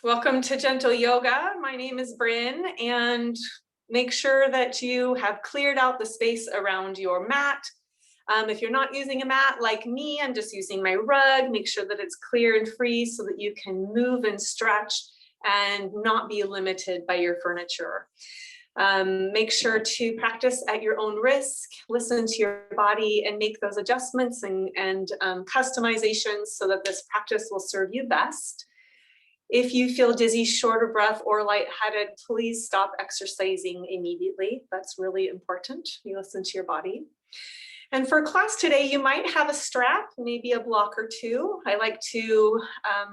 Welcome to Gentle Yoga. My name is Brynne, and make sure that you have cleared out the space around your mat. If you're not using a mat like me, I'm just using my rug. Make sure that it's clear and free so that you can move and stretch and not be limited by your furniture. Make sure to practice at your own risk, listen to your body and make those adjustments and customizations so that this practice will serve you best. If you feel dizzy, short of breath, or lightheaded, please stop exercising immediately. That's really important. You listen to your body. And for class today, you might have a strap, maybe a block or two. I like to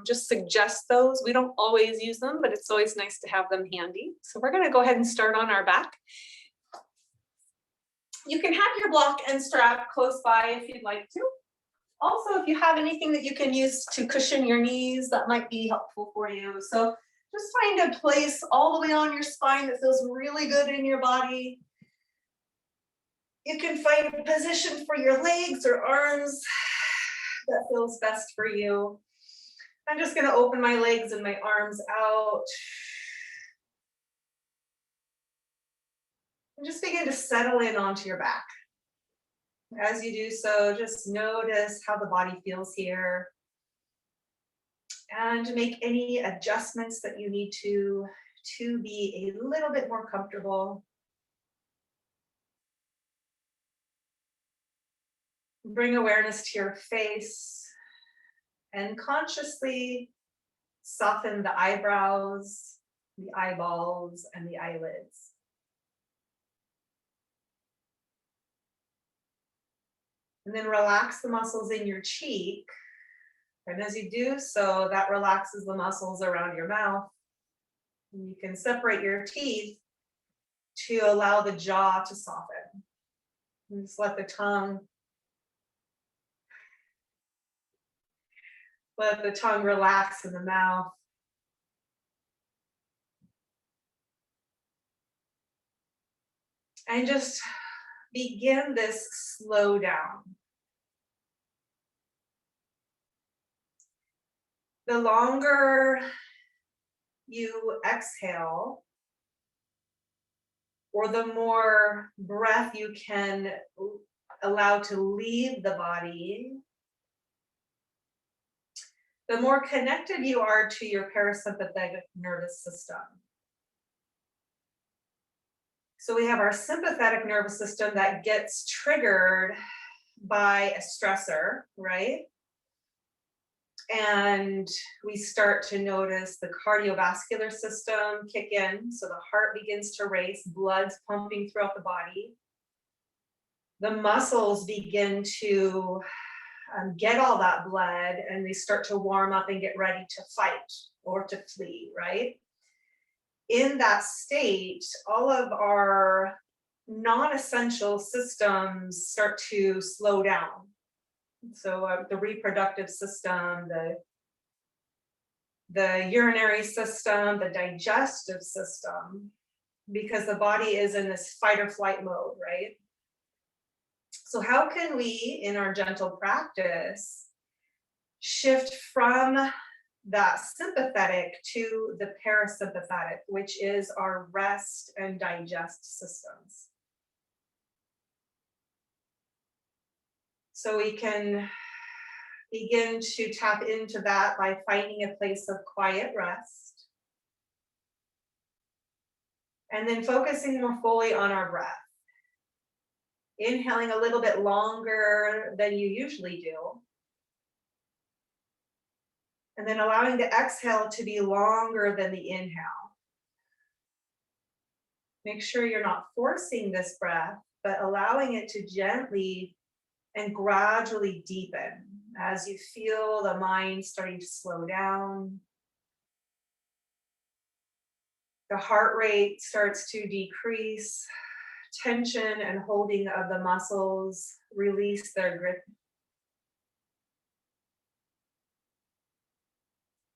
just suggest those. We don't always use them, but it's always nice to have them handy. So we're going to go ahead and start on our back. You can have your block and strap close by if you'd like to. Also, if you have anything that you can use to cushion your knees, that might be helpful for you. So just find a place all the way on your spine that feels really good in your body. You can find a position for your legs or arms that feels best for you. I'm just going to open my legs and my arms out. And just begin to settle in onto your back. As you do so, just notice how the body feels here and make any adjustments that you need to be a little bit more comfortable. Bring awareness to your face and consciously soften the eyebrows, the eyeballs, and the eyelids. And then relax the muscles in your cheek. And as you do so, that relaxes the muscles around your mouth. And you can separate your teeth to allow the jaw to soften. And just let the tongue relax in the mouth. And just begin this slow down. The longer you exhale, or the more breath you can allow to leave the body, the more connected you are to your parasympathetic nervous system. So we have our sympathetic nervous system that gets triggered by a stressor, right? And we start to notice the cardiovascular system kick in. So the heart begins to race, blood's pumping throughout the body. The muscles begin to get all that blood and they start to warm up and get ready to fight or to flee, right? In that state, all of our non-essential systems start to slow down. So the reproductive system, the urinary system, the digestive system, because the body is in this fight or flight mode, right? So how can we, in our gentle practice, shift from that sympathetic to the parasympathetic, which is our rest and digest systems? So we can begin to tap into that by finding a place of quiet rest. And then focusing more fully on our breath. Inhaling a little bit longer than you usually do. And then allowing the exhale to be longer than the inhale. Make sure you're not forcing this breath, but allowing it to gently and gradually deepen as you feel the mind starting to slow down. The heart rate starts to decrease. Tension and holding of the muscles release their grip.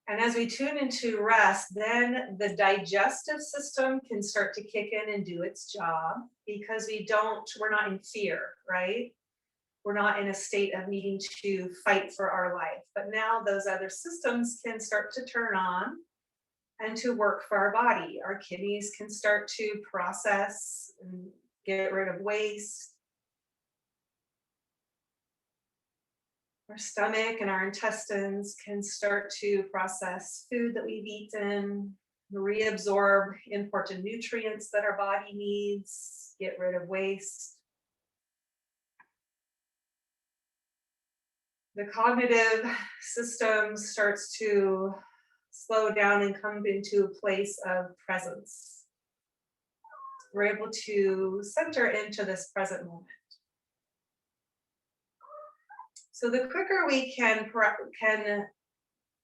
And as we tune into rest, then the digestive system can start to kick in and do its job because we're not in fear, right? We're not in a state of needing to fight for our life. But now those other systems can start to turn on. and to work for our body. Our kidneys can start to process and get rid of waste. Our stomach and our intestines can start to process food that we've eaten, reabsorb important nutrients that our body needs, get rid of waste. The cognitive system starts to slow down and come into a place of presence. We're able to center into this present moment. So the quicker we can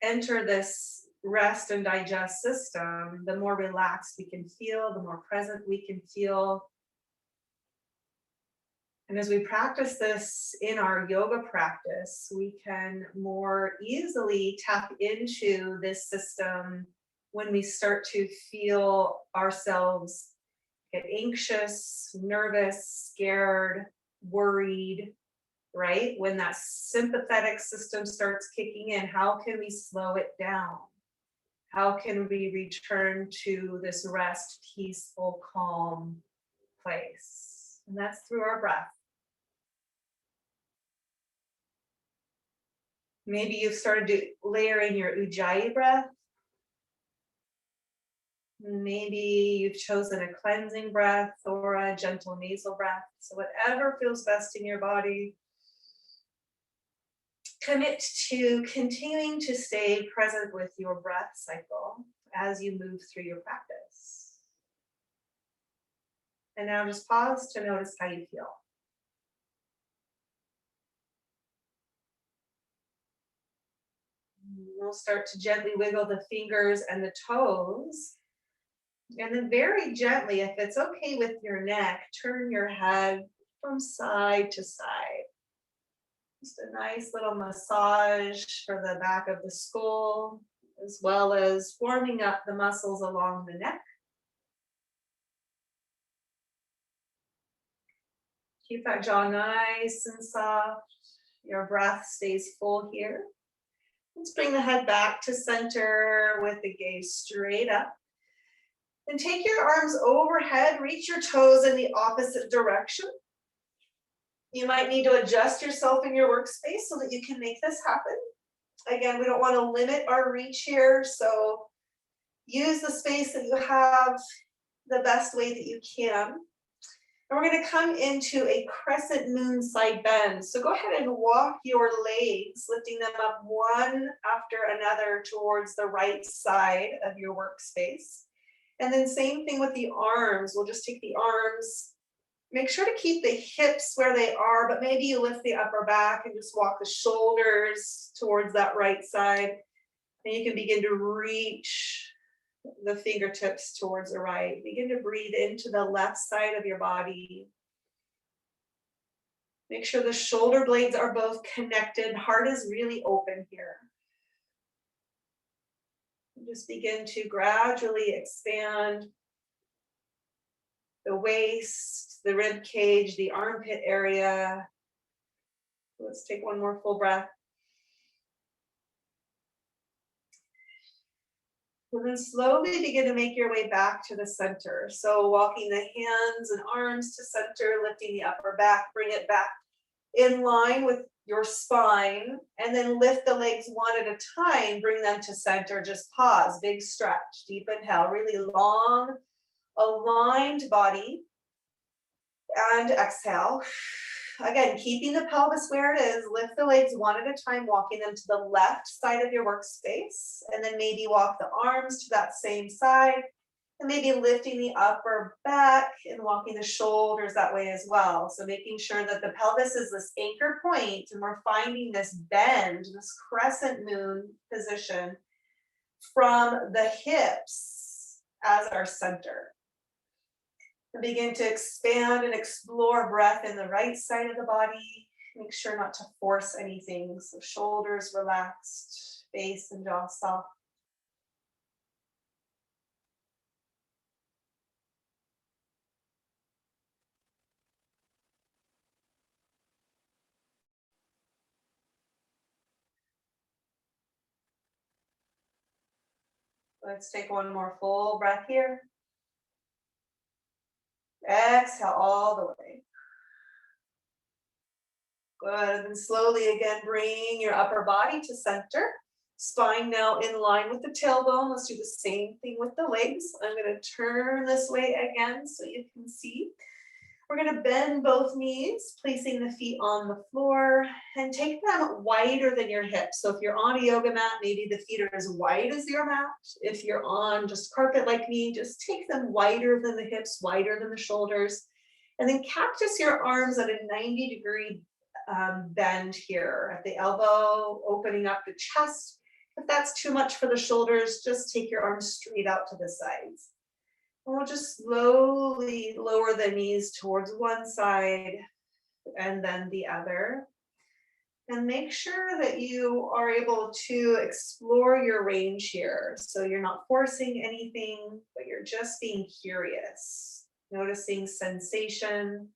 enter this rest and digest system, the more relaxed we can feel, the more present we can feel. And as we practice this in our yoga practice, we can more easily tap into this system when we start to feel ourselves get anxious, nervous, scared, worried, right? When that sympathetic system starts kicking in, how can we slow it down? How can we return to this rest, peaceful, calm place? And that's through our breath. Maybe you've started to layer in your Ujjayi breath. Maybe you've chosen a cleansing breath or a gentle nasal breath. So whatever feels best in your body. Commit to continuing to stay present with your breath cycle as you move through your practice. And now just pause to notice how you feel. We'll start to gently wiggle the fingers and the toes. And then very gently, if it's okay with your neck, turn your head from side to side. Just a nice little massage for the back of the skull, as well as warming up the muscles along the neck. Keep that jaw nice and soft. Your breath stays full here. Let's bring the head back to center with the gaze straight up. Then take your arms overhead, reach your toes in the opposite direction. You might need to adjust yourself in your workspace so that you can make this happen. Again, we don't want to limit our reach here, so use the space that you have the best way that you can. And we're going to come into a crescent moon side bend. So go ahead and walk your legs, lifting them up one after another towards the right side of your workspace. And then same thing with the arms. We'll just take the arms, make sure to keep the hips where they are, but maybe you lift the upper back and just walk the shoulders towards that right side. And you can begin to reach the fingertips towards the right. Begin to breathe into the left side of your body. Make sure the shoulder blades are both connected. Heart is really open here. Just begin to gradually expand the waist, the rib cage, the armpit area. Let's take one more full breath. And then slowly begin to make your way back to the center. So walking the hands and arms to center, lifting the upper back, bring it back in line with your spine, and then lift the legs one at a time, bring them to center, just pause, big stretch, deep inhale, really long, aligned body, and exhale. Again, keeping the pelvis where it is, lift the legs one at a time, walking them to the left side of your workspace, and then maybe walk the arms to that same side, and maybe lifting the upper back and walking the shoulders that way as well. So making sure that the pelvis is this anchor point, and we're finding this bend, this crescent moon position from the hips as our center. And begin to expand and explore breath in the right side of the body. Make sure not to force anything. So shoulders relaxed, face and jaw soft. Let's take one more full breath here. Exhale all the way. Good, and slowly again, bring your upper body to center. Spine now in line with the tailbone. Let's do the same thing with the legs. I'm gonna turn this way again so you can see. We're gonna bend both knees, placing the feet on the floor and take them wider than your hips. So if you're on a yoga mat, maybe the feet are as wide as your mat. If you're on just carpet like me, just take them wider than the hips, wider than the shoulders. And then cactus your arms at a 90-degree bend here at the elbow, opening up the chest. If that's too much for the shoulders, just take your arms straight out to the sides. And we'll just slowly lower the knees towards one side and then the other. And make sure that you are able to explore your range here. So you're not forcing anything, but you're just being curious, noticing sensation.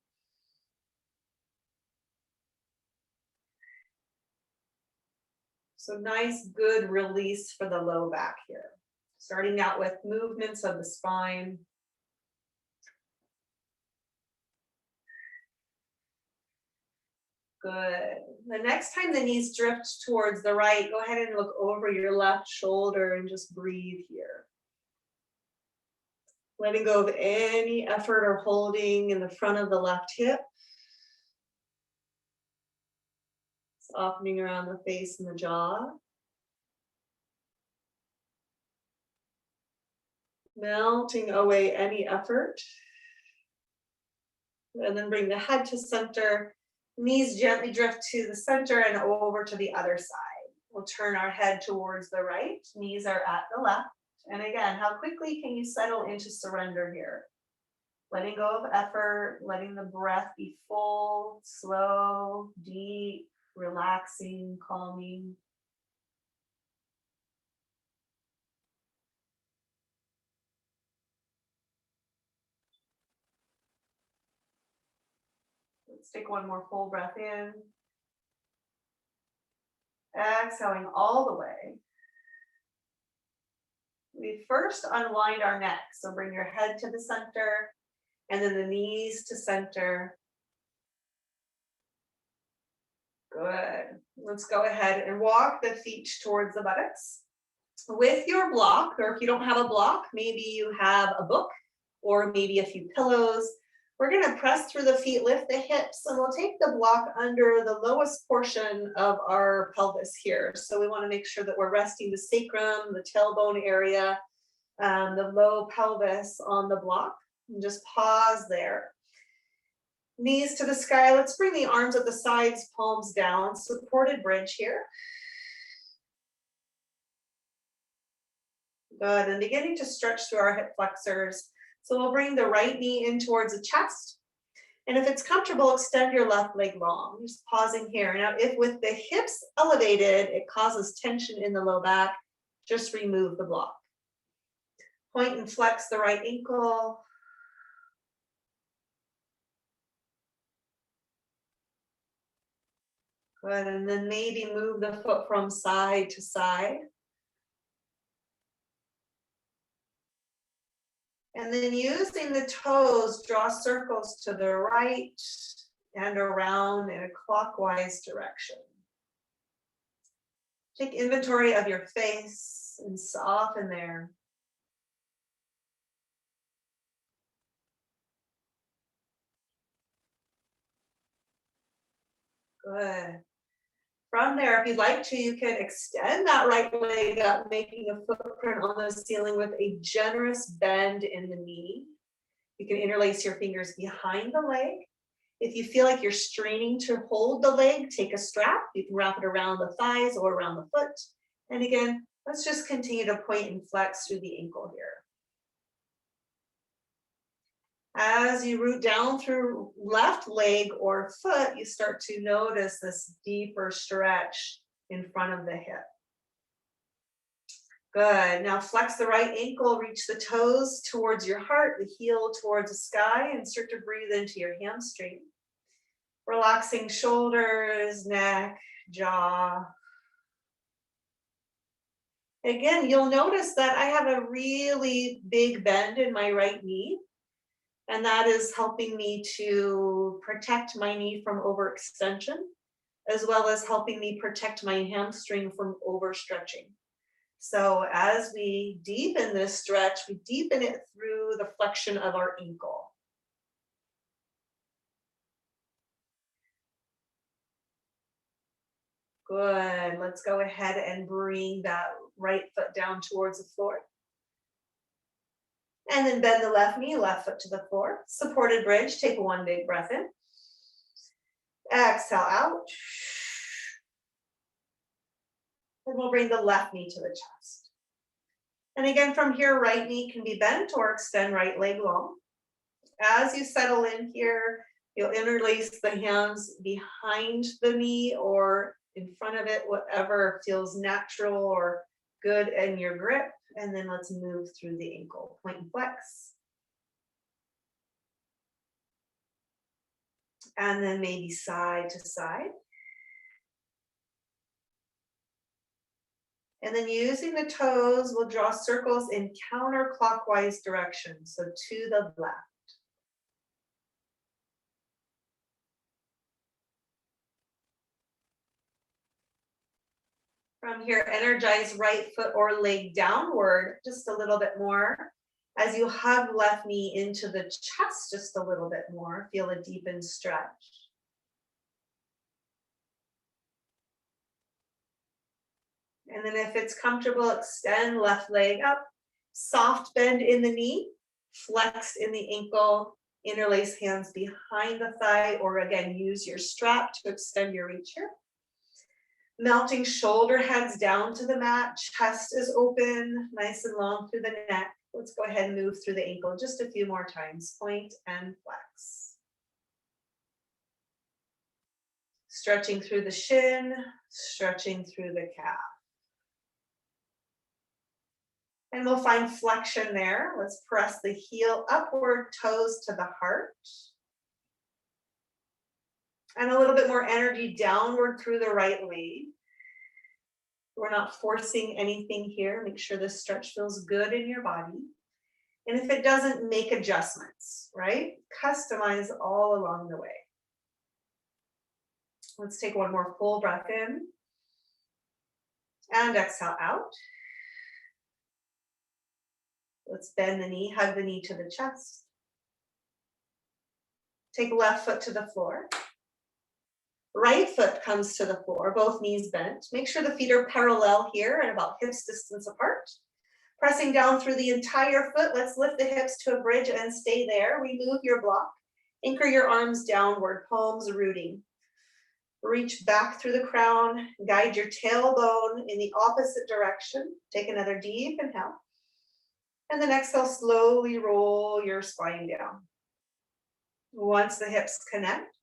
So nice, good release for the low back here. Starting out with movements of the spine. Good. The next time the knees drift towards the right, go ahead and look over your left shoulder and just breathe here. Letting go of any effort or holding in the front of the left hip. Softening around the face and the jaw. Melting away any effort. And then bring the head to center. Knees gently drift to the center and over to the other side. We'll turn our head towards the right. Knees are at the left. And again, how quickly can you settle into surrender here? Letting go of effort, letting the breath be full, slow, deep, relaxing, calming. Let's take one more full breath in. Exhaling all the way. We first unwind our neck. So bring your head to the center and then the knees to center. Good. Let's go ahead and walk the feet towards the buttocks. With your block, or if you don't have a block, maybe you have a book or maybe a few pillows. We're going to press through the feet, lift the hips, and we'll take the block under the lowest portion of our pelvis here. So we want to make sure that we're resting the sacrum, the tailbone area, the low pelvis on the block. And just pause there. Knees to the sky. Let's bring the arms at the sides, palms down, supported bridge here. Good, and beginning to stretch through our hip flexors. So we'll bring the right knee in towards the chest. And if it's comfortable, extend your left leg long. Just pausing here. Now, if with the hips elevated, it causes tension in the low back, just remove the block. Point and flex the right ankle. Good, and then maybe move the foot from side to side. And then using the toes, draw circles to the right and around in a clockwise direction. Take inventory of your face and soften there. Good. From there, if you'd like to, you can extend that right leg up, making a footprint on the ceiling with a generous bend in the knee. You can interlace your fingers behind the leg. If you feel like you're straining to hold the leg, take a strap. You can wrap it around the thighs or around the foot. And again, let's just continue to point and flex through the ankle here. As you root down through left leg or foot, you start to notice this deeper stretch in front of the hip. Good. Now flex the right ankle, reach the toes towards your heart, the heel towards the sky, and start to breathe into your hamstring. Relaxing shoulders, neck, jaw. Again, you'll notice that I have a really big bend in my right knee, and that is helping me to protect my knee from overextension, as well as helping me protect my hamstring from overstretching. So as we deepen this stretch, we deepen it through the flexion of our ankle. Good. Let's go ahead and bring that right foot down towards the floor. And then bend the left knee, left foot to the floor. Supported bridge. Take one big breath in. Exhale out. And we'll bring the left knee to the chest. And again, from here, right knee can be bent or extend right leg long. As you settle in here, you'll interlace the hands behind the knee or in front of it, whatever feels natural or good in your grip. And then let's move through the ankle. Point and flex. And then maybe side to side. And then using the toes, we'll draw circles in counterclockwise directions, so to the left. From here, energize right foot or leg downward just a little bit more. As you hug left knee into the chest just a little bit more, feel a deepened stretch. And then if it's comfortable, extend left leg up, soft bend in the knee, flex in the ankle, interlace hands behind the thigh, or again, use your strap to extend your reach here. Melting shoulder heads down to the mat, chest is open, nice and long through the neck. Let's go ahead and move through the ankle just a few more times. Point and flex. Stretching through the shin, stretching through the calf. And we'll find flexion there. Let's press the heel upward, toes to the heart. And a little bit more energy downward through the right leg. We're not forcing anything here. Make sure this stretch feels good in your body. And if it doesn't, make adjustments, right? Customize all along the way. Let's take one more full breath in. And exhale out. Let's bend the knee, hug the knee to the chest. Take left foot to the floor. Right foot comes to the floor, both knees bent. Make sure the feet are parallel here and about hips distance apart. Pressing down through the entire foot, let's lift the hips to a bridge and stay there. Remove your block. Anchor your arms downward, palms rooting. Reach back through the crown. Guide your tailbone in the opposite direction. Take another deep inhale. And then exhale, slowly roll your spine down. Once the hips connect,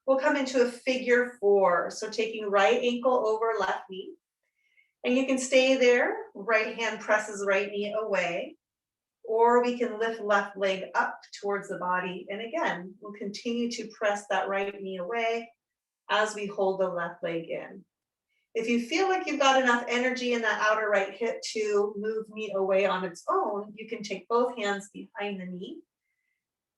we'll come into a figure four. So taking right ankle over left knee. And you can stay there. Right hand presses right knee away. Or we can lift left leg up towards the body. And again, we'll continue to press that right knee away as we hold the left leg in. If you feel like you've got enough energy in that outer right hip to move knee away on its own, you can take both hands behind the knee.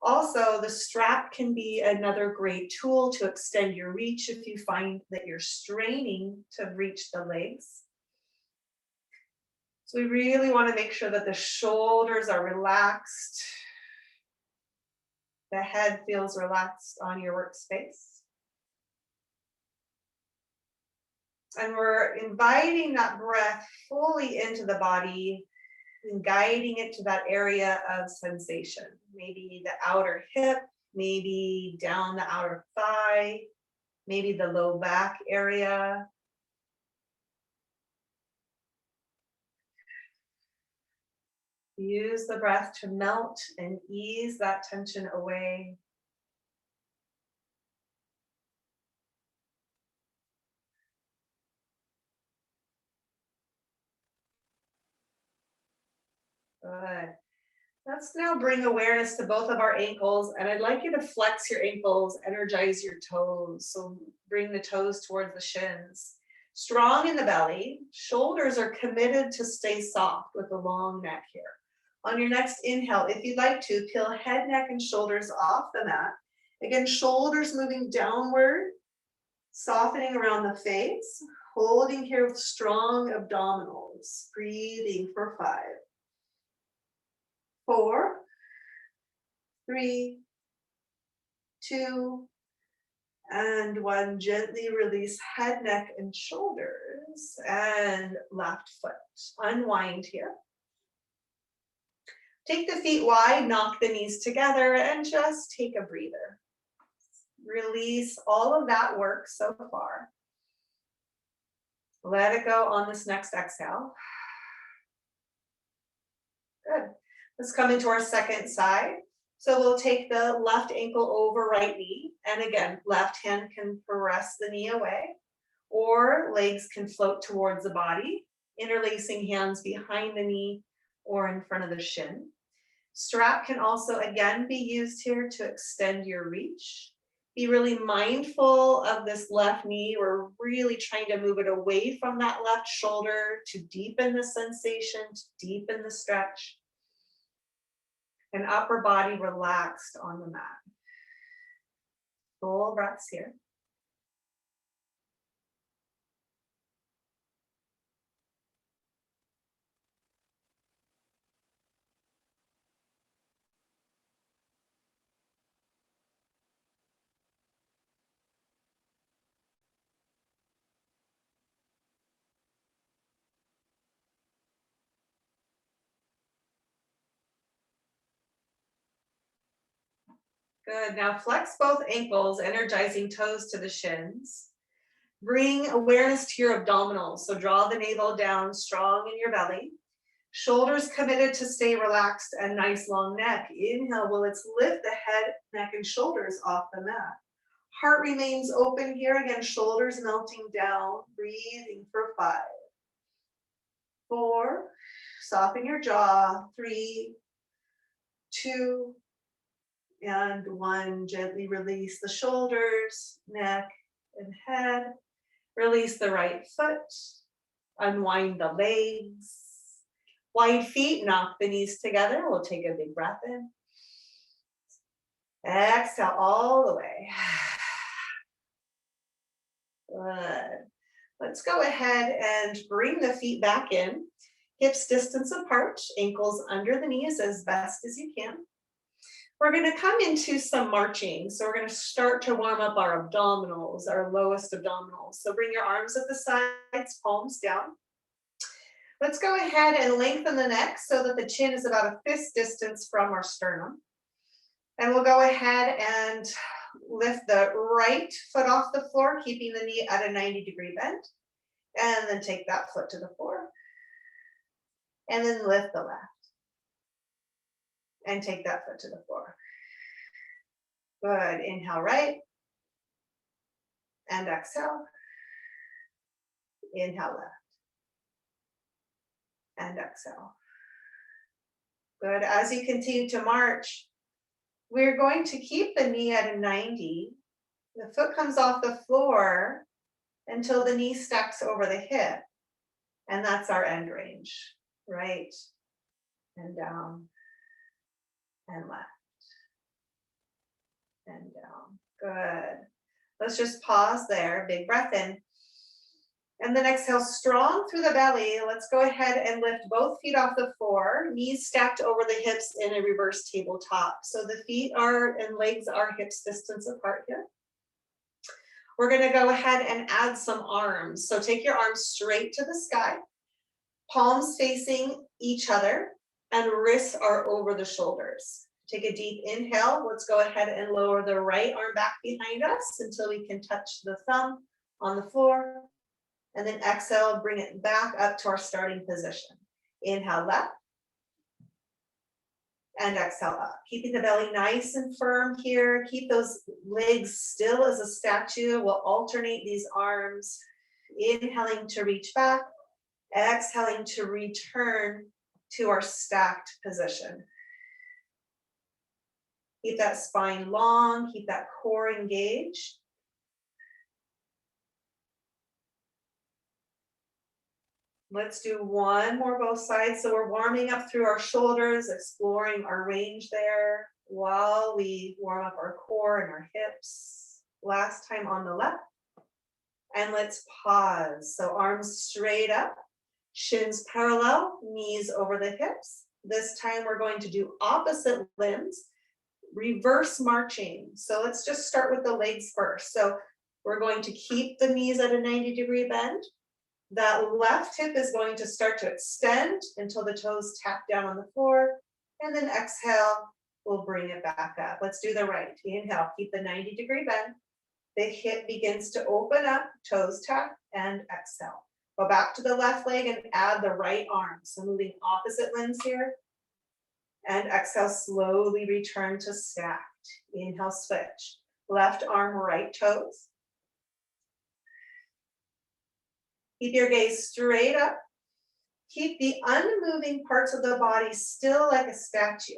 Also, the strap can be another great tool to extend your reach if you find that you're straining to reach the legs. So we really want to make sure that the shoulders are relaxed. The head feels relaxed on your workspace. And we're inviting that breath fully into the body and guiding it to that area of sensation. Maybe the outer hip, maybe down the outer thigh, maybe the low back area. Use the breath to melt and ease that tension away. Good. Let's now bring awareness to both of our ankles, and I'd like you to flex your ankles, energize your toes. So bring the toes towards the shins. Strong in the belly, shoulders are committed to stay soft with the long neck here. On your next inhale, if you'd like to, peel head, neck, and shoulders off the mat. Again, shoulders moving downward, softening around the face, holding here with strong abdominals, breathing for 5, 4, 3, 2, and 1. Gently release head, neck, and shoulders, and left foot. Unwind here. Take the feet wide, knock the knees together, and just take a breather. Release all of that work so far. Let it go on this next exhale. Good. Let's come into our second side. So we'll take the left ankle over right knee. And again, left hand can press the knee away, or legs can float towards the body, interlacing hands behind the knee or in front of the shin. Strap can also again be used here to extend your reach. Be really mindful of this left knee. We're really trying to move it away from that left shoulder to deepen the sensation, to deepen the stretch. And upper body relaxed on the mat. Full breaths here. Good. Now flex both ankles, energizing toes to the shins. Bring awareness to your abdominals. So draw the navel down strong in your belly. Shoulders committed to stay relaxed and nice long neck. Inhale, well, let's lift the head, neck, and shoulders off the mat. Heart remains open here. Again, shoulders melting down. Breathing for 5, 4, soften your jaw. 3, 2, and 1. Gently release the shoulders, neck, and head. Release the right foot. Unwind the legs. Wide feet, knock the knees together. We'll take a big breath in. Exhale all the way. Good. Let's go ahead and bring the feet back in. Hips distance apart, ankles under the knees as best as you can. We're going to come into some marching. So we're going to start to warm up our abdominals, our lowest abdominals. So bring your arms at the sides, palms down. Let's go ahead and lengthen the neck so that the chin is about a fist distance from our sternum. And we'll go ahead and lift the right foot off the floor, keeping the knee at a 90-degree bend. And then take that foot to the floor. And then lift the left. And take that foot to the floor. Good. Inhale right. And exhale. Inhale left. And exhale. Good. As you continue to march, we're going to keep the knee at a 90. The foot comes off the floor until the knee stacks over the hip. And that's our end range. Right and down and left and down. Good. Let's just pause there. Big breath in. And then exhale strong through the belly. Let's go ahead and lift both feet off the floor, knees stacked over the hips in a reverse tabletop. So the feet are and legs are hips distance apart here. We're going to go ahead and add some arms. So take your arms straight to the sky, palms facing each other, and wrists are over the shoulders. Take a deep inhale. Let's go ahead and lower the right arm back behind us until we can touch the thumb on the floor. And then exhale, bring it back up to our starting position. Inhale left. And exhale up. Keeping the belly nice and firm here. Keep those legs still as a statue. We'll alternate these arms. Inhaling to reach back. Exhaling to return to our stacked position. Keep that spine long. Keep that core engaged. Let's do one more both sides. So we're warming up through our shoulders, exploring our range there while we warm up our core and our hips. Last time on the left. And let's pause. So arms straight up, shins parallel, knees over the hips. This time we're going to do opposite limbs, reverse marching. So let's just start with the legs first. So we're going to keep the knees at a 90-degree bend. That left hip is going to start to extend until the toes tap down on the floor. And then exhale, we'll bring it back up. Let's do the right. Inhale, keep the 90-degree bend. The hip begins to open up, toes tap, and exhale. Go back to the left leg and add the right arm. So moving opposite limbs here. And exhale, slowly return to stacked. Inhale, switch. Left arm, right toes. Keep your gaze straight up. Keep the unmoving parts of the body still like a statue.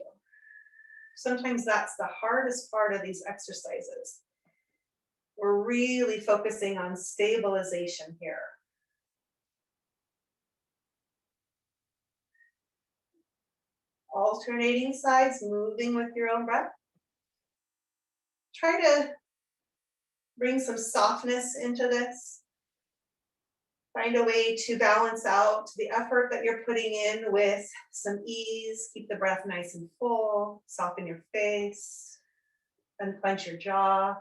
Sometimes that's the hardest part of these exercises. We're really focusing on stabilization here. Alternating sides, moving with your own breath. Try to bring some softness into this. Find a way to balance out the effort that you're putting in with some ease. Keep the breath nice and full. Soften your face. Unclench your jaw.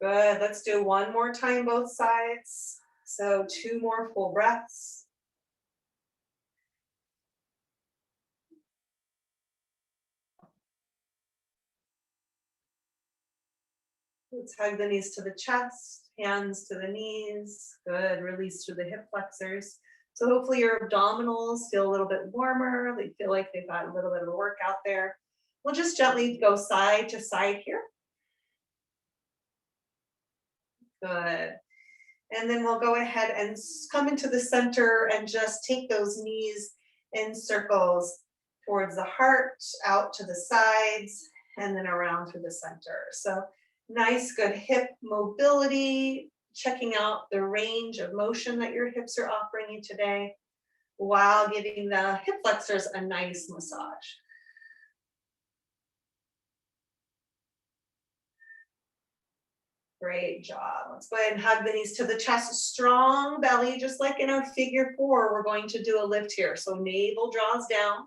Good. Let's do one more time, both sides. So 2 more full breaths. Let's hug the knees to the chest, hands to the knees. Good. Release through the hip flexors. So hopefully your abdominals feel a little bit warmer. They feel like they've got a little bit of a workout there. We'll just gently go side to side here. Good. And then we'll go ahead and come into the center and just take those knees in circles towards the heart, out to the sides, and then around through the center. So nice, good hip mobility, checking out the range of motion that your hips are offering you today, while giving the hip flexors a nice massage. Great job. Let's go ahead and hug the knees to the chest. Strong belly, just like in our figure 4, we're going to do a lift here. So navel draws down,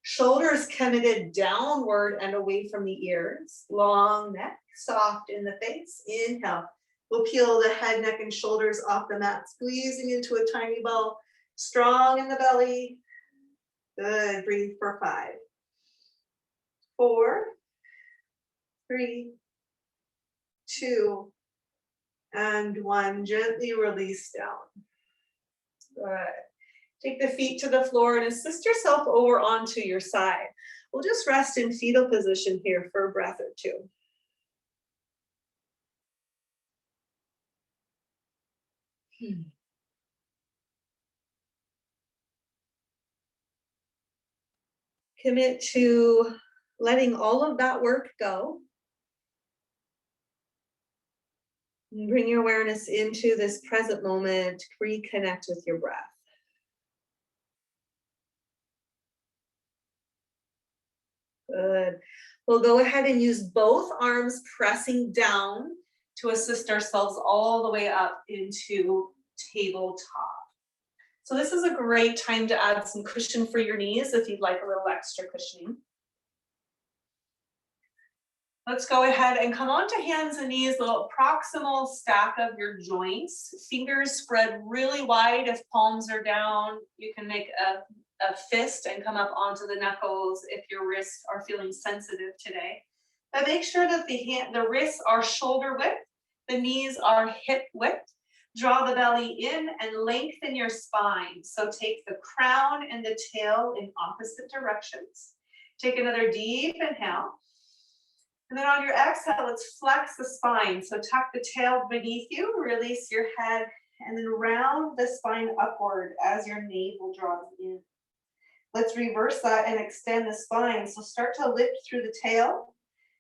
shoulders committed downward and away from the ears. Long neck, soft in the face. Inhale. We'll peel the head, neck, and shoulders off the mat, squeezing into a tiny ball. Strong in the belly. Good. Breathe for 5, 4, 3, 2, and 1. Gently release down. Good. Take the feet to the floor and assist yourself over onto your side. We'll just rest in fetal position here for a breath or 2. Commit to letting all of that work go. Bring your awareness into this present moment. Reconnect with your breath. Good. We'll go ahead and use both arms pressing down to assist ourselves all the way up into tabletop. So this is a great time to add some cushion for your knees if you'd like a little extra cushioning. Let's go ahead and come onto hands and knees, little proximal stack of your joints. Fingers spread really wide if palms are down. You can make a fist and come up onto the knuckles if your wrists are feeling sensitive today. But make sure that the wrists are shoulder width, the knees are hip width. Draw the belly in and lengthen your spine. So take the crown and the tail in opposite directions. Take another deep inhale. And then on your exhale, let's flex the spine. So tuck the tail beneath you, release your head, and then round the spine upward as your navel draws in. Let's reverse that and extend the spine. So start to lift through the tail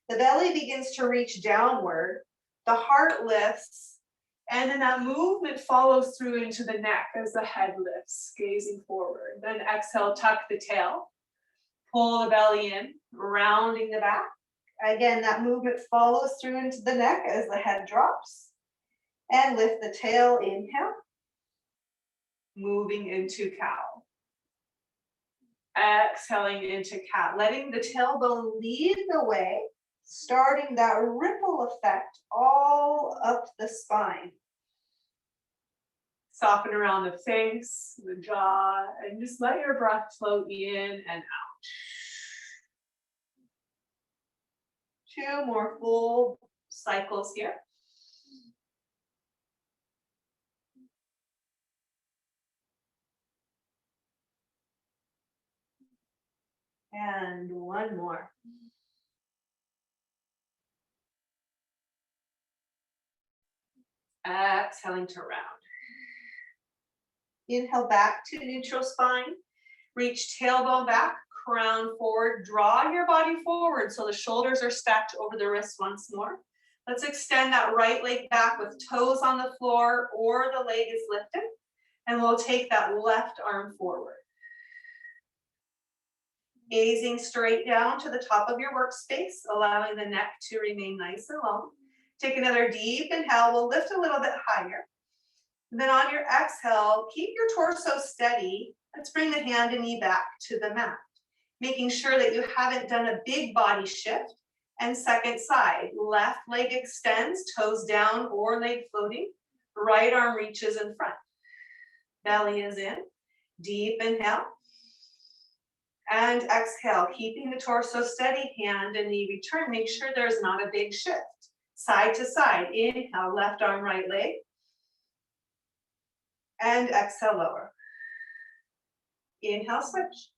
The belly begins to reach downward, the heart lifts, and then that movement follows through into the neck as the head lifts, gazing forward. Then exhale, tuck the tail, pull the belly in, rounding the back. Again, that movement follows through into the neck as the head drops. And lift the tail, inhale. Moving into cow. Exhaling into cat, letting the tailbone lead the way, starting that ripple effect all up the spine. Soften around the face, the jaw, and just let your breath flow in and out. 2 more full cycles here. And 1 more. Exhaling to round. Inhale back to neutral spine. Reach tailbone back, crown forward. Draw your body forward so the shoulders are stacked over the wrists once more. Let's extend that right leg back with toes on the floor or the leg is lifted. And we'll take that left arm forward. Gazing straight down to the top of your workspace, allowing the neck to remain nice and long. Take another deep inhale. We'll lift a little bit higher. And then on your exhale, keep your torso steady. Let's bring the hand and knee back to the mat, making sure that you haven't done a big body shift. And second side, left leg extends, toes down or leg floating. Right arm reaches in front. Belly is in. Deep inhale. And exhale, keeping the torso steady, hand and knee return. Make sure there's not a big shift. Side to side, inhale, left arm, right leg. And exhale, lower. Inhale, switch.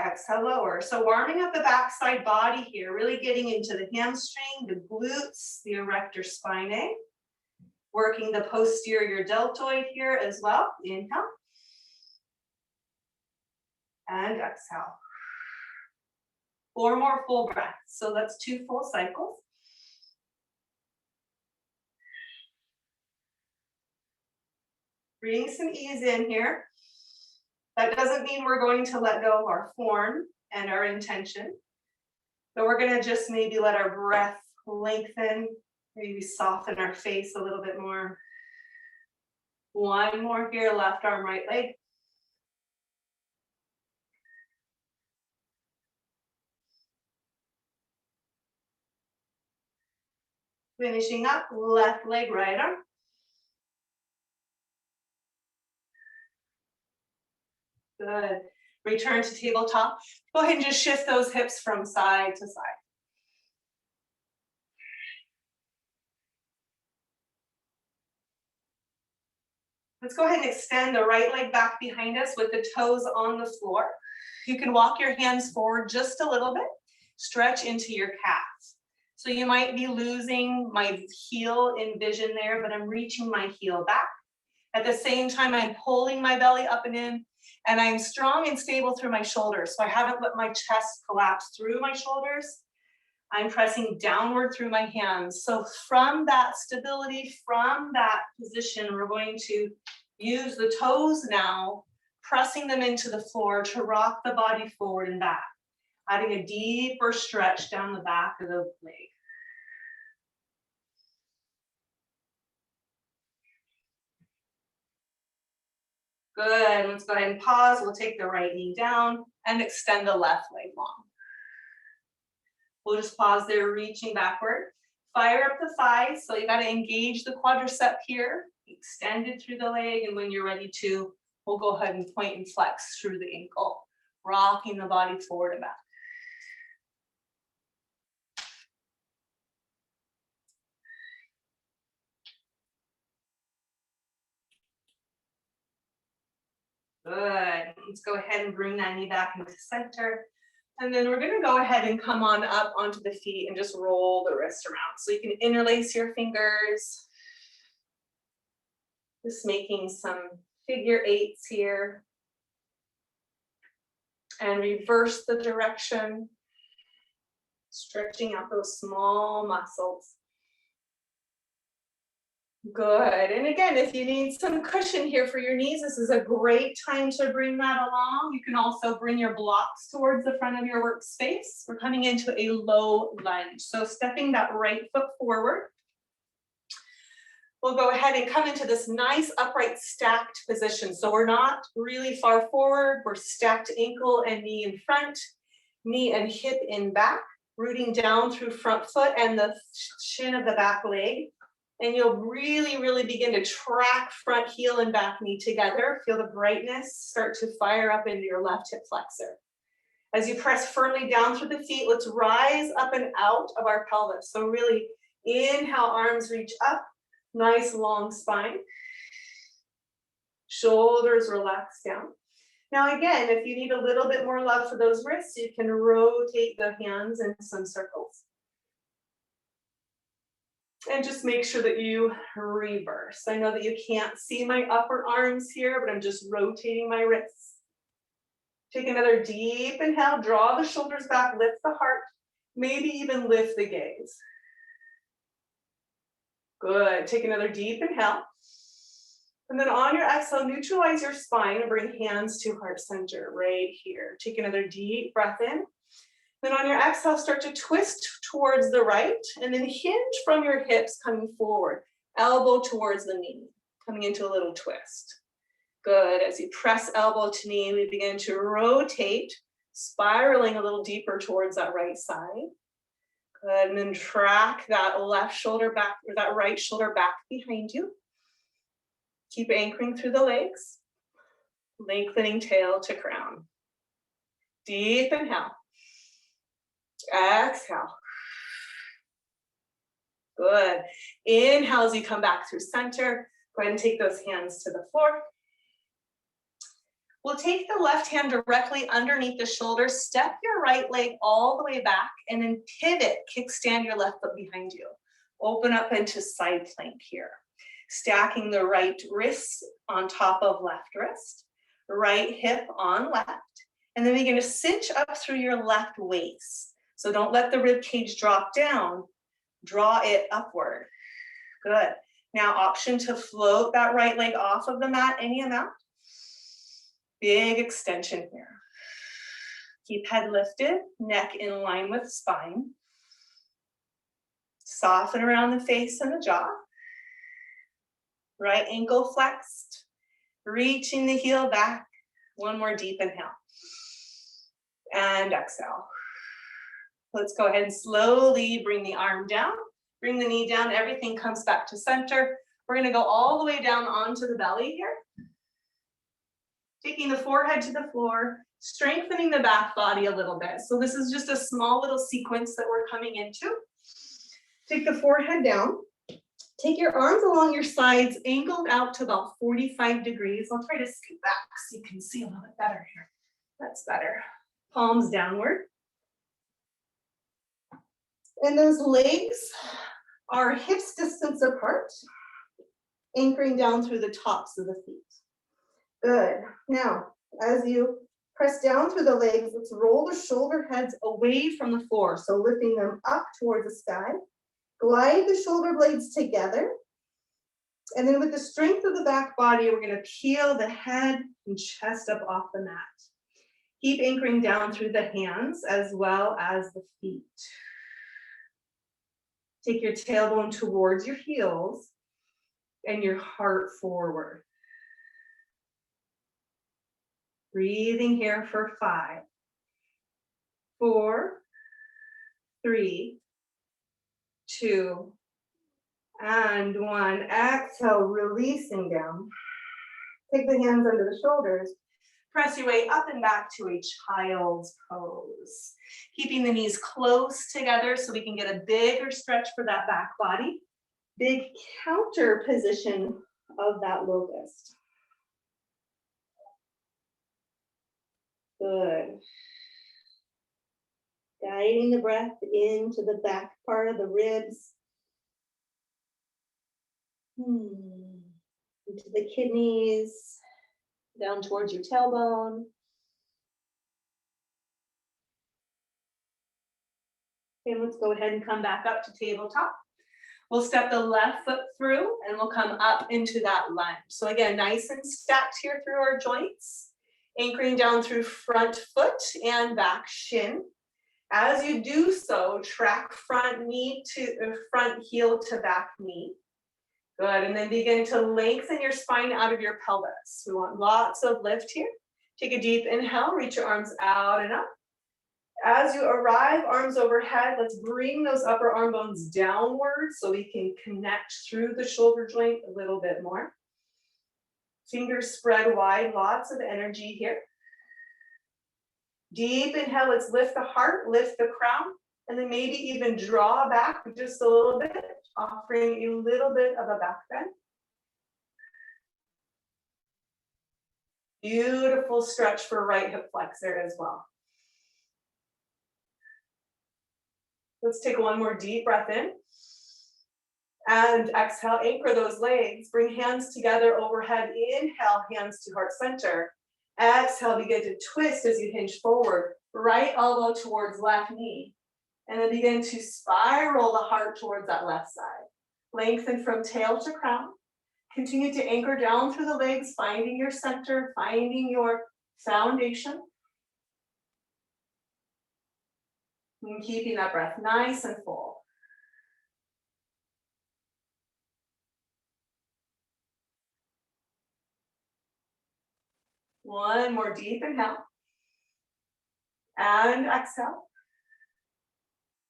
Exhale, lower. So warming up the backside body here, really getting into the hamstring, the glutes, the erector spinae. Working the posterior deltoid here as well. Inhale. And exhale. 4 more full breaths. So that's 2 full cycles. Bringing some ease in here. That doesn't mean we're going to let go of our form and our intention, but we're going to just maybe let our breath lengthen, maybe soften our face a little bit more. 1 more here, left arm, right leg. Finishing up, left leg, right arm. Good. Return to tabletop. Go ahead and just shift those hips from side to side. Let's go ahead and extend the right leg back behind us with the toes on the floor. You can walk your hands forward just a little bit. Stretch into your calves. So you might be losing my heel in vision there, but I'm reaching my heel back. At the same time, I'm pulling my belly up and in, and I'm strong and stable through my shoulders. So I haven't let my chest collapse through my shoulders. I'm pressing downward through my hands. So from that stability, from that position, we're going to use the toes now, pressing them into the floor to rock the body forward and back, adding a deeper stretch down the back of the leg. Good, let's go ahead and pause. We'll take the right knee down and extend the left leg long. We'll just pause there, reaching backward. Fire up the thighs, so you gotta engage the quadricep here, extend it through the leg, and when you're ready to, we'll go ahead and point and flex through the ankle, rocking the body forward and back. Good, let's go ahead and bring that knee back into center. And then we're gonna go ahead and come on up onto the feet and just roll the wrist around. So you can interlace your fingers. Just making some figure eights here. And reverse the direction. Stretching out those small muscles. Good. And again, if you need some cushion here for your knees, this is a great time to bring that along. You can also bring your blocks towards the front of your workspace. We're coming into a low lunge. So stepping that right foot forward. We'll go ahead and come into this nice upright stacked position. So we're not really far forward. We're stacked ankle and knee in front, knee and hip in back, rooting down through front foot and the shin of the back leg. And you'll really, really begin to track front heel and back knee together. Feel the brightness start to fire up into your left hip flexor. As you press firmly down through the feet, let's rise up and out of our pelvis. So really inhale, arms reach up, nice long spine. Shoulders relax down. Now again, if you need a little bit more love for those wrists, you can rotate the hands in some circles. And just make sure that you reverse. I know that you can't see my upper arms here, but I'm just rotating my wrists. Take another deep inhale, draw the shoulders back, lift the heart, maybe even lift the gaze. Good, take another deep inhale. And then on your exhale, neutralize your spine and bring hands to heart center right here. Take another deep breath in. Then on your exhale, start to twist towards the right and then hinge from your hips coming forward. Elbow towards the knee, coming into a little twist. Good, as you press elbow to knee, we begin to rotate, spiraling a little deeper towards that right side. Good, and then track that left shoulder back, or that right shoulder back behind you. Keep anchoring through the legs, lengthening tail to crown. Deep inhale. Exhale. Good. Inhale as you come back through center. Go ahead and take those hands to the floor. We'll take the left hand directly underneath the shoulder, step your right leg all the way back, and then pivot, kickstand your left foot behind you. Open up into side plank here. Stacking the right wrist on top of left wrist, right hip on left, and then begin to cinch up through your left waist. So don't let the rib cage drop down, draw it upward. Good. Now option to float that right leg off of the mat any amount. Big extension here. Keep head lifted, neck in line with spine. Soften around the face and the jaw. Right ankle flexed, reaching the heel back. One more deep inhale. And exhale. Let's go ahead and slowly bring the arm down, bring the knee down, everything comes back to center. We're gonna go all the way down onto the belly here. Taking the forehead to the floor, strengthening the back body a little bit. So this is just a small little sequence that we're coming into. Take the forehead down. Take your arms along your sides, angled out to about 45 degrees. I'll try to scoot back so you can see a little bit better here. That's better. Palms downward. And those legs are hips distance apart, anchoring down through the tops of the feet. Good. Now, as you press down through the legs, let's roll the shoulder heads away from the floor. So lifting them up towards the sky. Glide the shoulder blades together. And then with the strength of the back body, we're going to peel the head and chest up off the mat. Keep anchoring down through the hands as well as the feet. Take your tailbone towards your heels and your heart forward. Breathing here for 5, 4, 3, 2, and 1. Exhale, releasing down. Take the hands under the shoulders. Press your way up and back to a child's pose. Keeping the knees close together so we can get a bigger stretch for that back body. Big counter position of that locust. Good. Guiding the breath into the back part of the ribs. Into the kidneys, down towards your tailbone. Okay, let's go ahead and come back up to tabletop. We'll step the left foot through and we'll come up into that lunge. So again, nice and stacked here through our joints, anchoring down through front foot and back shin. As you do so, track front knee to front heel to back knee. Good, and then begin to lengthen your spine out of your pelvis. We want lots of lift here. Take a deep inhale, reach your arms out and up. As you arrive, arms overhead, let's bring those upper arm bones downward so we can connect through the shoulder joint a little bit more. Fingers spread wide, lots of energy here. Deep inhale, let's lift the heart, lift the crown, and then maybe even draw back just a little bit, offering a little bit of a back bend. Beautiful stretch for right hip flexor as well. Let's take one more deep breath in. And exhale, anchor those legs. Bring hands together overhead. Inhale, hands to heart center. Exhale, begin to twist as you hinge forward. Right elbow towards left knee. And then begin to spiral the heart towards that left side. Lengthen from tail to crown. Continue to anchor down through the legs, finding your center, finding your foundation. And keeping that breath nice and full. One more deep inhale. And exhale.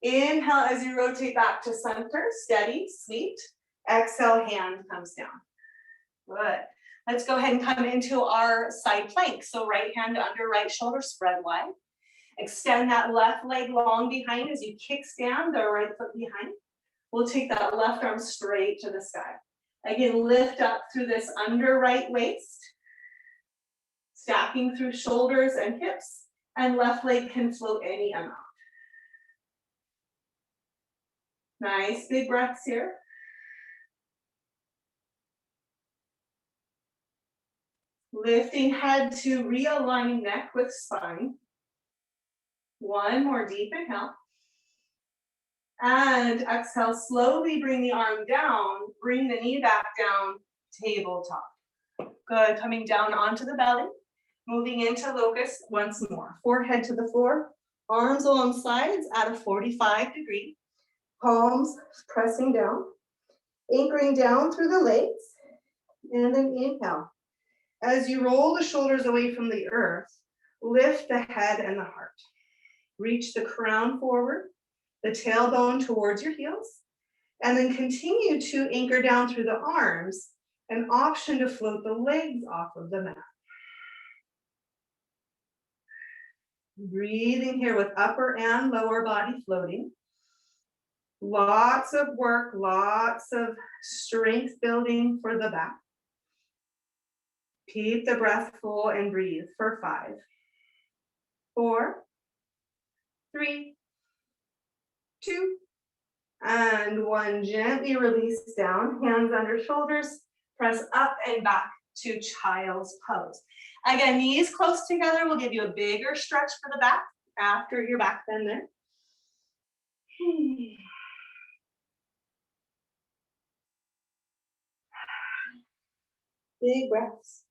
Inhale as you rotate back to center, steady, sweet. Exhale, hand comes down. Good. Let's go ahead and come into our side plank. So right hand under right shoulder, spread wide. Extend that left leg long behind as you kickstand the right foot behind. We'll take that left arm straight to the sky. Again, lift up through this under right waist. Stacking through shoulders and hips. And left leg can float any amount. Nice big breaths here. Lifting head to realign neck with spine. One more deep inhale. And exhale, slowly bring the arm down, bring the knee back down, tabletop. Good, coming down onto the belly, moving into locust once more. Forehead to the floor, arms along sides at a 45 degree. Palms pressing down, anchoring down through the legs, and then inhale. As you roll the shoulders away from the earth, lift the head and the heart. Reach the crown forward, the tailbone towards your heels, and then continue to anchor down through the arms, an option to float the legs off of the mat. Breathing here with upper and lower body floating. Lots of work, lots of strength building for the back. Keep the breath full and breathe for 5, 4, 3, 2, and 1. Gently release down, hands under shoulders, press up and back to child's pose. Again, knees close together will give you a bigger stretch for the back after your back bend there. Big breaths.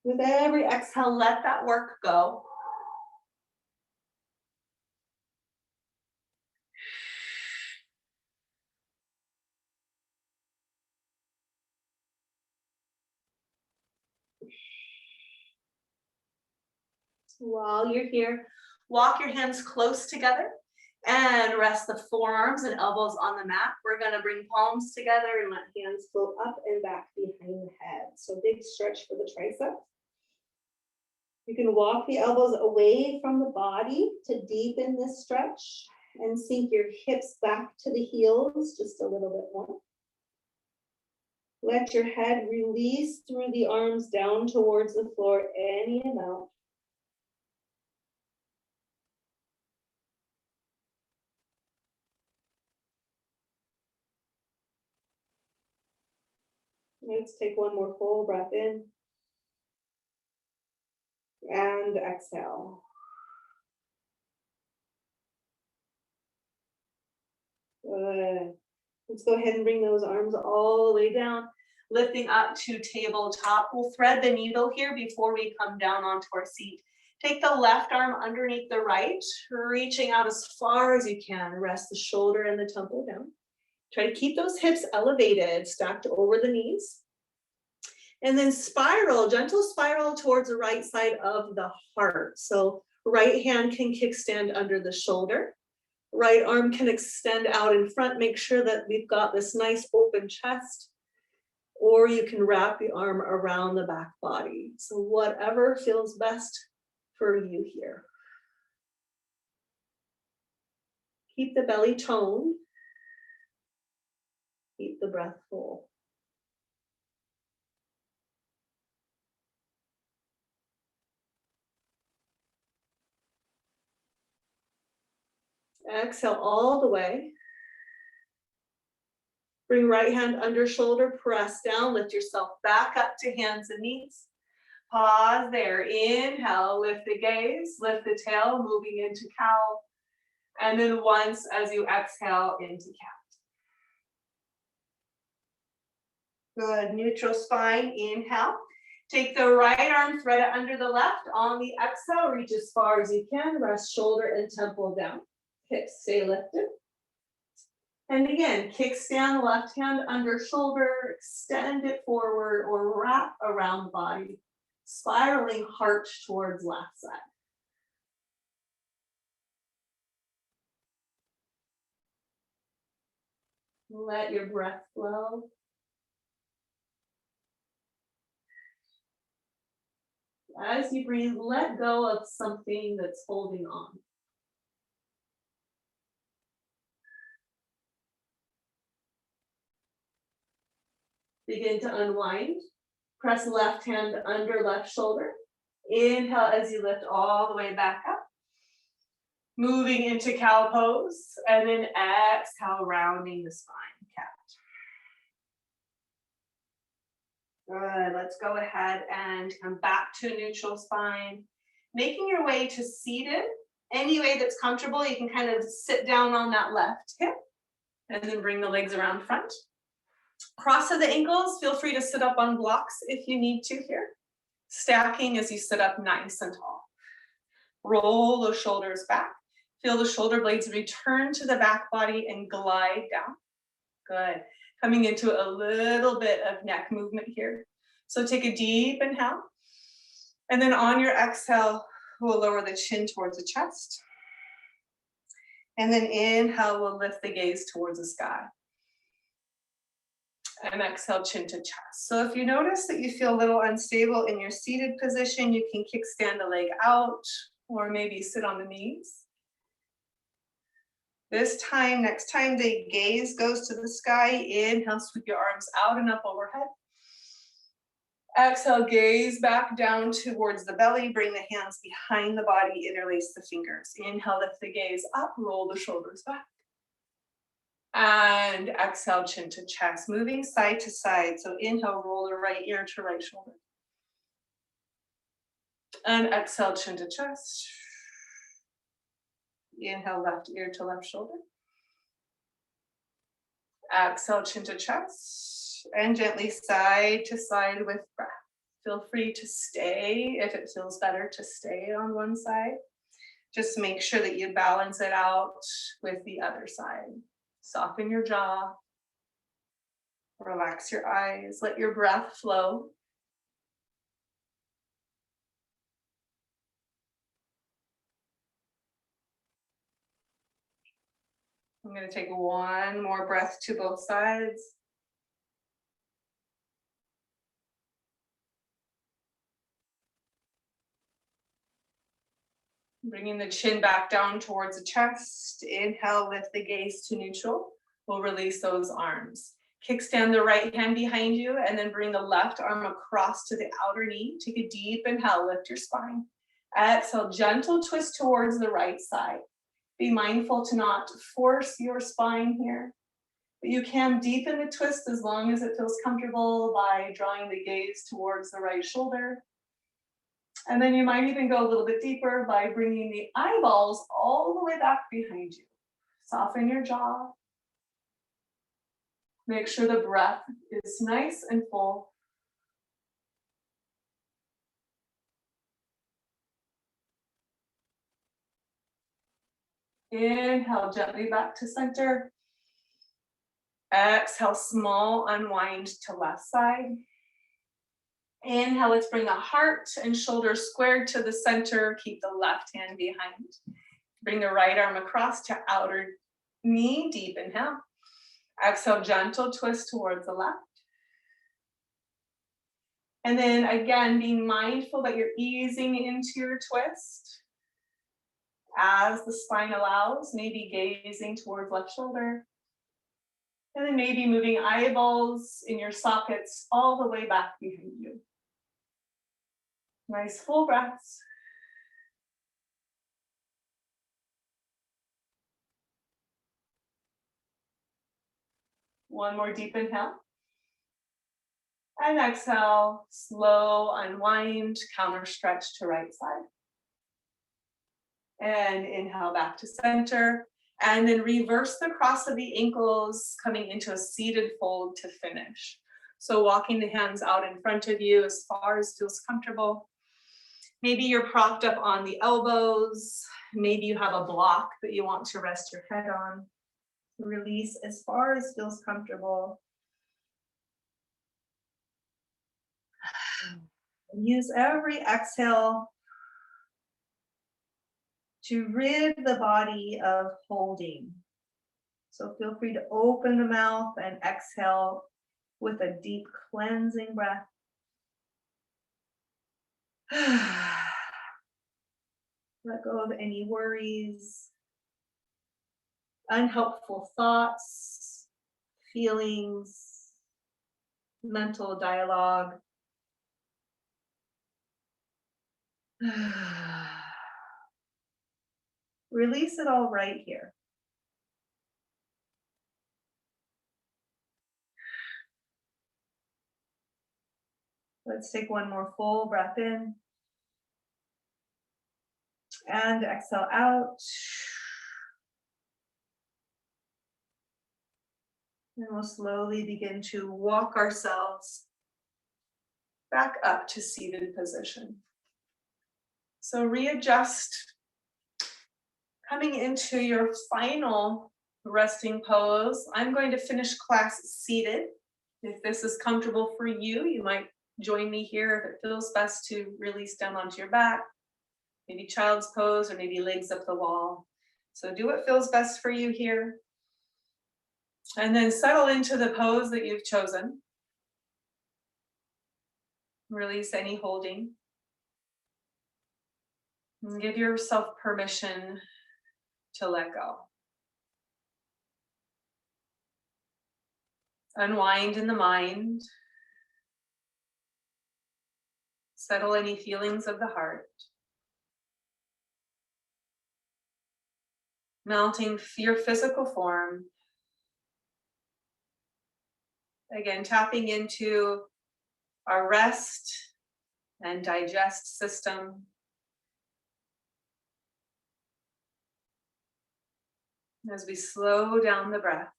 With every exhale, let that work go. While you're here, walk your hands close together and rest the forearms and elbows on the mat. We're going to bring palms together and let hands float up and back behind the head. So big stretch for the triceps. You can walk the elbows away from the body to deepen this stretch and sink your hips back to the heels just a little bit more. Let your head release through the arms down towards the floor any amount. Let's take one more full breath in. And exhale. Good. Let's go ahead and bring those arms all the way down, lifting up to tabletop. We'll thread the needle here before we come down onto our seat. Take the left arm underneath the right, reaching out as far as you can. Rest the shoulder and the temple down. Try to keep those hips elevated, stacked over the knees. And then spiral, gentle spiral towards the right side of the heart. So right hand can kickstand under the shoulder. Right arm can extend out in front. Make sure that we've got this nice open chest. Or you can wrap the arm around the back body. So whatever feels best for you here. Keep the belly toned. Keep the breath full. Exhale all the way. Bring right hand under shoulder, press down, lift yourself back up to hands and knees. Pause there. Inhale, lift the gaze, lift the tail, moving into cow. And then once as you exhale into cat. Good. Neutral spine. Inhale. Take the right arm, thread it under the left. On the exhale, reach as far as you can. Rest shoulder and temple down. Hips stay lifted. And again, kickstand, left hand under shoulder, extend it forward or wrap around the body, spiraling heart towards left side. Let your breath flow. As you breathe, let go of something that's holding on. Begin to unwind. Press left hand under left shoulder. Inhale as you lift all the way back up. Moving into cow pose. And then exhale, rounding the spine, cat. Good. Let's go ahead and come back to neutral spine. Making your way to seated. Any way that's comfortable, you can kind of sit down on that left hip. And then bring the legs around front. Cross of the ankles, feel free to sit up on blocks if you need to here. Stacking as you sit up nice and tall. Roll those shoulders back. Feel the shoulder blades return to the back body and glide down. Good. Coming into a little bit of neck movement here. So take a deep inhale. And then on your exhale, we'll lower the chin towards the chest. And then inhale, we'll lift the gaze towards the sky. And exhale, chin to chest. So if you notice that you feel a little unstable in your seated position, you can kickstand the leg out or maybe sit on the knees. This time, next time the gaze goes to the sky, inhale, sweep your arms out and up overhead. Exhale, gaze back down towards the belly, bring the hands behind the body, interlace the fingers. Inhale, lift the gaze up, roll the shoulders back. And exhale, chin to chest, moving side to side. So inhale, roll the right ear to right shoulder. And exhale, chin to chest. Inhale, left ear to left shoulder. Exhale, chin to chest. And gently side to side with breath. Feel free to stay if it feels better to stay on one side. Just make sure that you balance it out with the other side. Soften your jaw. Relax your eyes. Let your breath flow. I'm going to take one more breath to both sides. Bringing the chin back down towards the chest. Inhale, lift the gaze to neutral. We'll release those arms. Kickstand the right hand behind you and then bring the left arm across to the outer knee. Take a deep inhale, lift your spine. Exhale, gentle twist towards the right side. Be mindful to not force your spine here. But you can deepen the twist as long as it feels comfortable by drawing the gaze towards the right shoulder. And then you might even go a little bit deeper by bringing the eyeballs all the way back behind you. Soften your jaw. Make sure the breath is nice and full. Inhale gently back to center. Exhale, small unwind to left side. Inhale, let's bring the heart and shoulders squared to the center. Keep the left hand behind. Bring the right arm across to outer knee. Deep inhale. Exhale, gentle twist towards the left. And then again, being mindful that you're easing into your twist. As the spine allows, maybe gazing towards left shoulder. And then maybe moving eyeballs in your sockets all the way back behind you. Nice full breaths. One more deep inhale. And exhale, slow unwind, counter stretch to right side. And inhale back to center. And then reverse the cross of the ankles, coming into a seated fold to finish. So walking the hands out in front of you as far as feels comfortable. Maybe you're propped up on the elbows. Maybe you have a block that you want to rest your head on. Release as far as feels comfortable. And use every exhale to rid the body of holding. So feel free to open the mouth and exhale with a deep cleansing breath. Let go of any worries, unhelpful thoughts, feelings, mental dialogue. Release it all right here. Let's take one more full breath in. And exhale out. And we'll slowly begin to walk ourselves back up to seated position. So readjust, coming into your final resting pose. I'm going to finish class seated. If this is comfortable for you, you might join me here if it feels best to release down onto your back. Maybe child's pose or maybe legs up the wall. So do what feels best for you here. And then settle into the pose that you've chosen. Release any holding. And give yourself permission to let go. Unwind in the mind. Settle any feelings of the heart. Melting your physical form. Again, tapping into our rest and digest system. As we slow down the breath.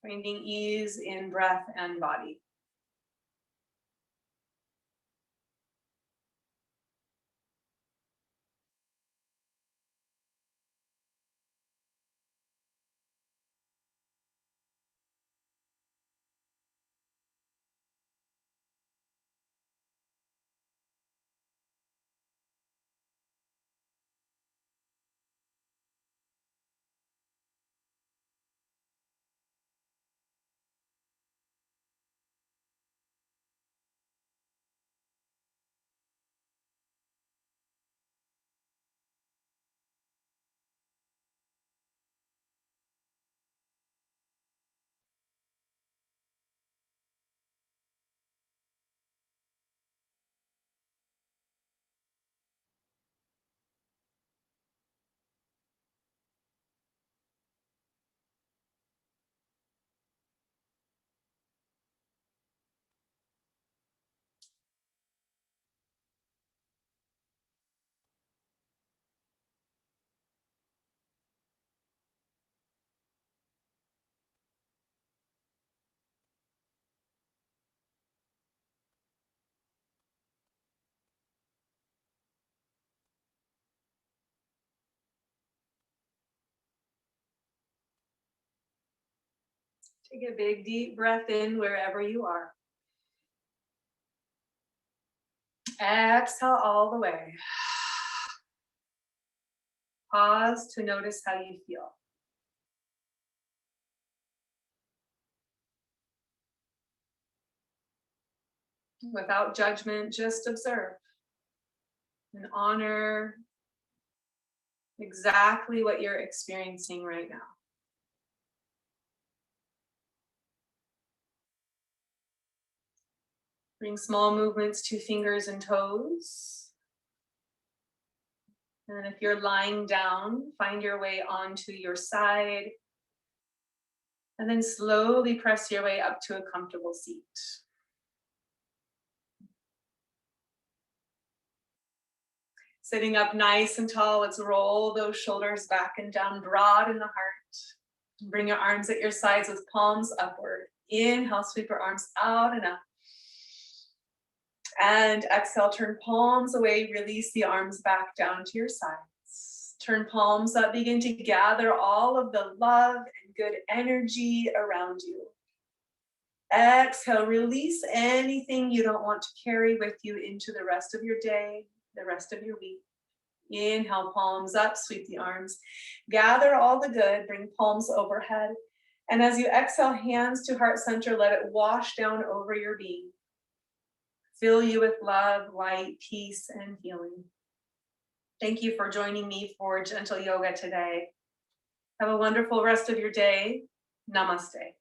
Finding ease in breath and body. Take a big deep breath in wherever you are. Exhale all the way. Pause to notice how you feel. Without judgment, just observe and honor exactly what you're experiencing right now. Bring small movements to fingers and toes. And if you're lying down, find your way onto your side. And then slowly press your way up to a comfortable seat. Sitting up nice and tall, let's roll those shoulders back and down, broad in the heart. Bring your arms at your sides with palms upward. Inhale, sweep your arms out and up. And exhale, turn palms away, release the arms back down to your sides. Turn palms up, begin to gather all of the love and good energy around you. Exhale, release anything you don't want to carry with you into the rest of your day, the rest of your week. Inhale, palms up, sweep the arms. Gather all the good, bring palms overhead. And as you exhale, hands to heart center, let it wash down over your being. Fill you with love, light, peace, and healing. Thank you for joining me for gentle yoga today. Have a wonderful rest of your day. Namaste.